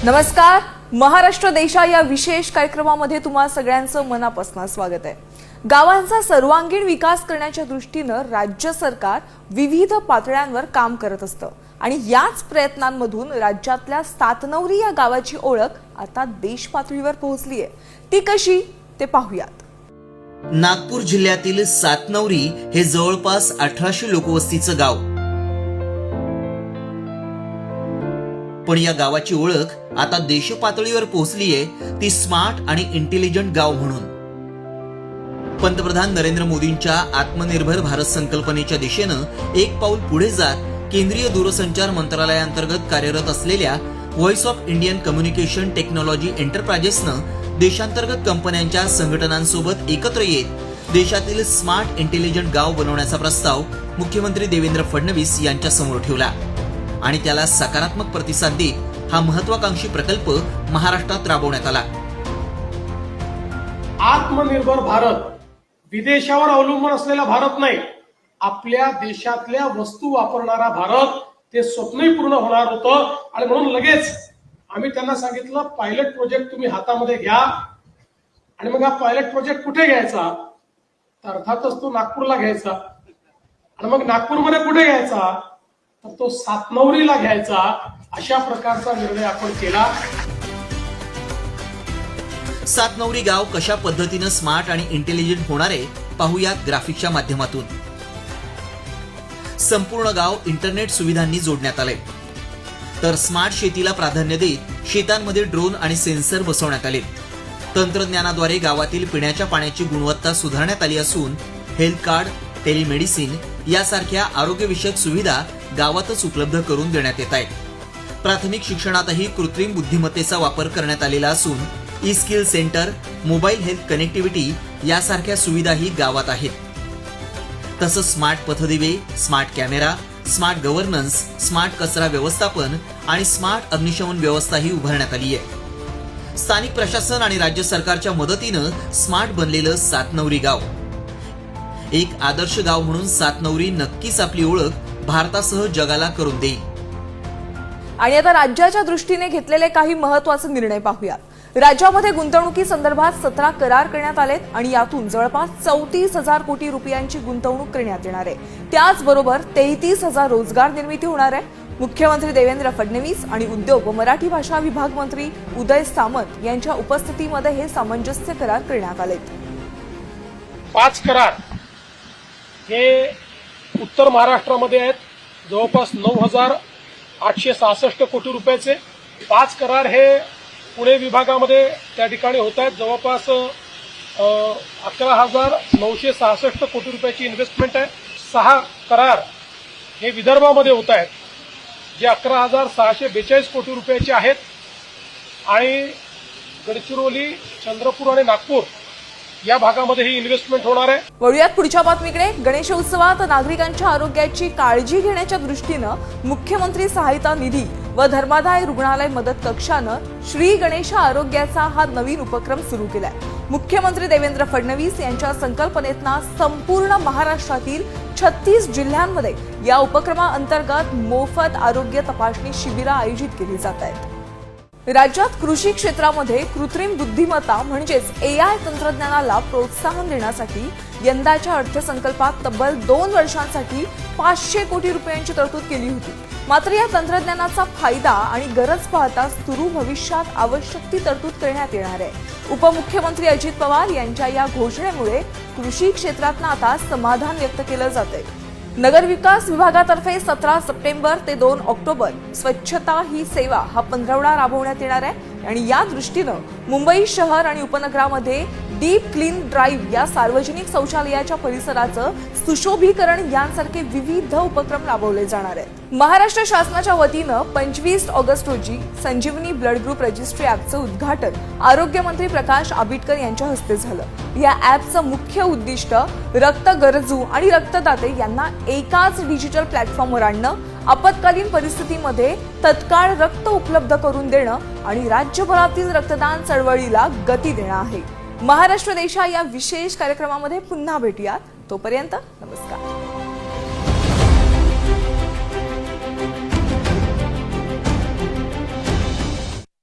नमस्कार. महाराष्ट्र देशा या विशेष कार्यक्रमामध्ये तुम्हा सगळ्यांचं मनापासून स्वागत आहे. गावांचा सर्वांगीण विकास करण्याच्या दृष्टीने राज्य सरकार विविध पातळ्यांवर काम करत असतं आणि याच प्रयत्नांमधून राज्यातल्या सातनवरी या गावाची ओळख आता देश पातळीवर पोहोचली आहे. ती कशी ते पाहूयात. नागपूर जिल्ह्यातील सातनवरी हे जवळपास 1800 लोकवस्तीचं गाव. पण या गावाची ओळख आता देशपातळीवर पोहोचलीये, ती स्मार्ट आणि इंटेलिजंट गाव म्हणून. पंतप्रधान नरेंद्र मोदींच्या आत्मनिर्भर भारत संकल्पनेच्या दिशेनं एक पाऊल पुढे जात केंद्रीय दूरसंचार मंत्रालयाअंतर्गत कार्यरत असलेल्या voice of Indian communication technology एंटरप्राइजेसनं देशांतर्गत कंपन्यांच्या संघटनांसोबत एकत्र येत देशातील स्मार्ट इंटेलिजंट गाव बनवण्याचा प्रस्ताव मुख्यमंत्री देवेंद्र फडणवीस यांच्या समोर ठेवला आणि त्याला सकारात्मक प्रतिसाद देत हा महत्वाकांक्षी प्रकल्प महाराष्ट्रात राबवण्यात आला. आत्मनिर्भर भारत विदेशावर अवलंबून असलेला भारत नाही, आपल्या देशातल्या वस्तू वापरणारा भारत, ते स्वप्नही पूर्ण होणार होतं. आणि म्हणून लगेच आम्ही त्यांना सांगितलं, पायलट प्रोजेक्ट तुम्ही हातामध्ये घ्या. आणि मग हा पायलट प्रोजेक्ट कुठे घ्यायचा, तर अर्थातच तो नागपूरला घ्यायचा. आणि मग नागपूरमध्ये कुठे घ्यायचा, तर तो सातनवरीला घ्यायचा. अशा प्रकारचा निर्णय आपण केला. सातनवरी गाव कशा पद्धतीनं स्मार्ट आणि इंटेलिजंट होणार आहे पाहूयात ग्राफिकच्या माध्यमातून. संपूर्ण गाव इंटरनेट सुविधांनी जोडण्यात आले. तर स्मार्ट शेतीला प्राधान्य देत शेतांमध्ये ड्रोन आणि सेन्सर बसवण्यात आले. तंत्रज्ञानाद्वारे गावातील पिण्याच्या पाण्याची गुणवत्ता सुधारण्यात आली असून हेल्थ कार्ड, टेलिमेडिसिन यासारख्या आरोग्यविषयक सुविधा गावातच उपलब्ध करून देण्यात येत आहेत. प्राथमिक शिक्षणातही कृत्रिम बुद्धिमत्तेचा वापर करण्यात आलेला असून e skill centre, mobile health connectivity यासारख्या सुविधाही गावात आहेत. तसंच स्मार्ट पथदिवे, smart camera, smart governance, smart कचरा व्यवस्थापन आणि स्मार्ट अग्निशमन व्यवस्थाही उभारण्यात आली आहे. स्थानिक प्रशासन आणि राज्य सरकारच्या मदतीनं स्मार्ट बनलेलं सातनवरी गाव एक आदर्श गाव म्हणून सातनवरी नक्कीच आपली ओळख भारतासह जगाला करून देईल. आणि आता राज्याच्या दृष्टीने घेतलेले काही महत्त्वाचे निर्णय पाहूयात. राज्यामध्ये गुंतवणुकी संदर्भात 17 करार करण्यात आलेत आणि यातून जवळपास 34,000 कोटी रुपयांची गुंतवणूक करण्यात येणार आहे. त्याचबरोबर 33,000 रोजगार निर्मिती होणार आहे. मुख्यमंत्री देवेंद्र फडणवीस आणि उद्योग व मराठी भाषा विभाग मंत्री उदय सामंत यांच्या उपस्थितीमध्ये हे सामंजस्य करार करण्यात आलेत. 5 करार हे उत्तर महाराष्ट्रामध्ये आहेत, जवळपास 9,866 कोटी रुपयाचे. 5 करार हे पुणे विभागामध्ये त्या ठिकाणी होत आहेत, जवळपास 11,966 कोटी रुपयाची इन्व्हेस्टमेंट आहे. 6 करार हे विदर्भामध्ये होत आहेत, जे 11,642 कोटी रुपयाचे आहेत. आणि गडचिरोली, चंद्रपूर आणि नागपूर या भागामध्ये ही इन्व्हेस्टमेंट होणार आहे. वळूयात पुढच्या बातमीकडे. गणेशोत्सवात नागरिकांच्या आरोग्याची काळजी घेण्याच्या दृष्टीनं मुख्यमंत्री सहायता निधी व धर्मादाय रुग्णालय मदत कक्षानं श्री गणेश आरोग्याचा हा नवीन उपक्रम सुरू केलाय. मुख्यमंत्री देवेंद्र फडणवीस यांच्या संकल्पनेतनं संपूर्ण महाराष्ट्रातील 36 जिल्ह्यांमध्ये या उपक्रमाअंतर्गत मोफत आरोग्य तपासणी शिबिरं आयोजित केली जात आहेत. राज्यात कृषी क्षेत्रामध्ये कृत्रिम बुद्धिमत्ता म्हणजेच AI तंत्रज्ञानाला प्रोत्साहन देण्यासाठी यंदाच्या अर्थसंकल्पात तब्बल 2 वर्षांसाठी 500 कोटी रुपयांची तरतूद केली होती. मात्र या तंत्रज्ञानाचा फायदा आणि गरज पाहता सुरू भविष्यात आवश्यक ती तरतूद करण्यात येणार आहे. उपमुख्यमंत्री अजित पवार यांच्या या घोषणेमुळे कृषी क्षेत्रातनं आता समाधान व्यक्त केलं जातंय. नगर विकास विभागातर्फे 17 सप्टेंबर ते 2 ऑक्टोबर स्वच्छता ही सेवा हा पंधरवडा राबवण्यात येणार आहे. आणि या दृष्टीनं मुंबई शहर आणि उपनगरामध्ये डीप क्लीन ड्राईव्ह या सार्वजनिक शौचालयाच्या परिसराचं सुशोभीकरण यांसारखे विविध उपक्रम राबवले जाणार आहेत. महाराष्ट्र शासनाच्या वतीनं 25 ऑगस्ट रोजी संजीवनी ब्लड ग्रुप रजिस्ट्री ॲपचं उद्घाटन आरोग्यमंत्री प्रकाश आंबेडकर यांच्या हस्ते झालं. या ॲपचं मुख्य उद्दिष्ट रक्त गरजू आणि रक्तदाते यांना एकाच डिजिटल प्लॅटफॉर्मवर आणणं, आपत्कालीन परिस्थितीमध्ये तत्काळ रक्त उपलब्ध करून देणं आणि राज्यभरातील रक्तदान चळवळीला गती देणं आहे. महाराष्ट्र देशा या विशेष कार्यक्रमामध्ये पुन्हा भेटूयात. तोपर्यंत नमस्कार.